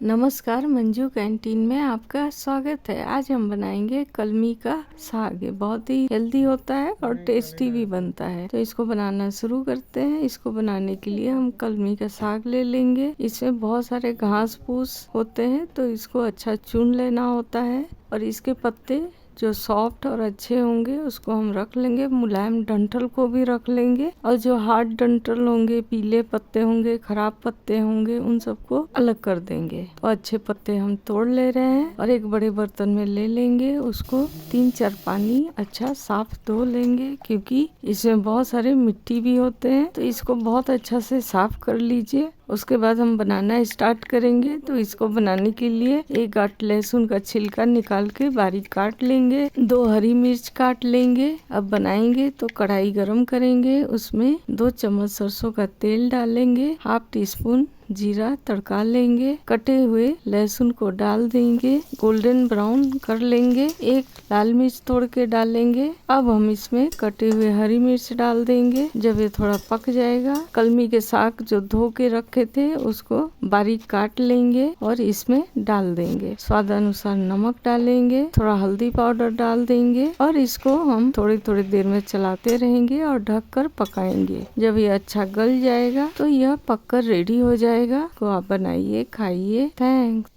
नमस्कार, मंजू कैंटीन में आपका स्वागत है। आज हम बनाएंगे कलमी का साग। ये बहुत ही हेल्दी होता है और टेस्टी भी बनता है। तो इसको बनाना शुरू करते हैं। इसको बनाने के लिए हम कलमी का साग ले लेंगे। इसमें बहुत सारे घास फूस होते हैं, तो इसको अच्छा चुन लेना होता है और इसके पत्ते जो सॉफ्ट और अच्छे होंगे उसको हम रख लेंगे। मुलायम डंठल को भी रख लेंगे और जो हार्ड डंठल होंगे, पीले पत्ते होंगे, खराब पत्ते होंगे, उन सबको अलग कर देंगे। और अच्छे पत्ते हम तोड़ ले रहे हैं और एक बड़े बर्तन में ले लेंगे। उसको 3-4 पानी अच्छा साफ धो लेंगे, क्योंकि इसमें बहुत सारे मिट्टी भी होते हैं, तो इसको बहुत अच्छा से साफ कर लीजिए। उसके बाद हम बनाना स्टार्ट करेंगे। तो इसको बनाने के लिए 1 गांठ लहसुन का छिलका निकाल के बारीक काट लेंगे। 2 हरी मिर्च काट लेंगे। अब बनाएंगे तो कढ़ाई गरम करेंगे, उसमें 2 चम्मच सरसों का तेल डालेंगे, 1/2 टीस्पून जीरा तड़का लेंगे, कटे हुए लहसुन को डाल देंगे, गोल्डन ब्राउन कर लेंगे, 1 लाल मिर्च तोड़ के डालेंगे। अब हम इसमें कटे हुए हरी मिर्च डाल देंगे। जब ये थोड़ा पक जाएगा, कलमी के साग जो धो के रखे थे उसको बारीक काट लेंगे और इसमें डाल देंगे। स्वाद अनुसार नमक डालेंगे, थोड़ा हल्दी पाउडर डाल देंगे और इसको हम थोड़ी थोड़ी देर में चलाते रहेंगे और ढककर पकाएंगे। जब ये अच्छा गल जाएगा तो यह पककर रेडी हो जाएगा। तो आप बनाइए, खाइए। थैंक्स।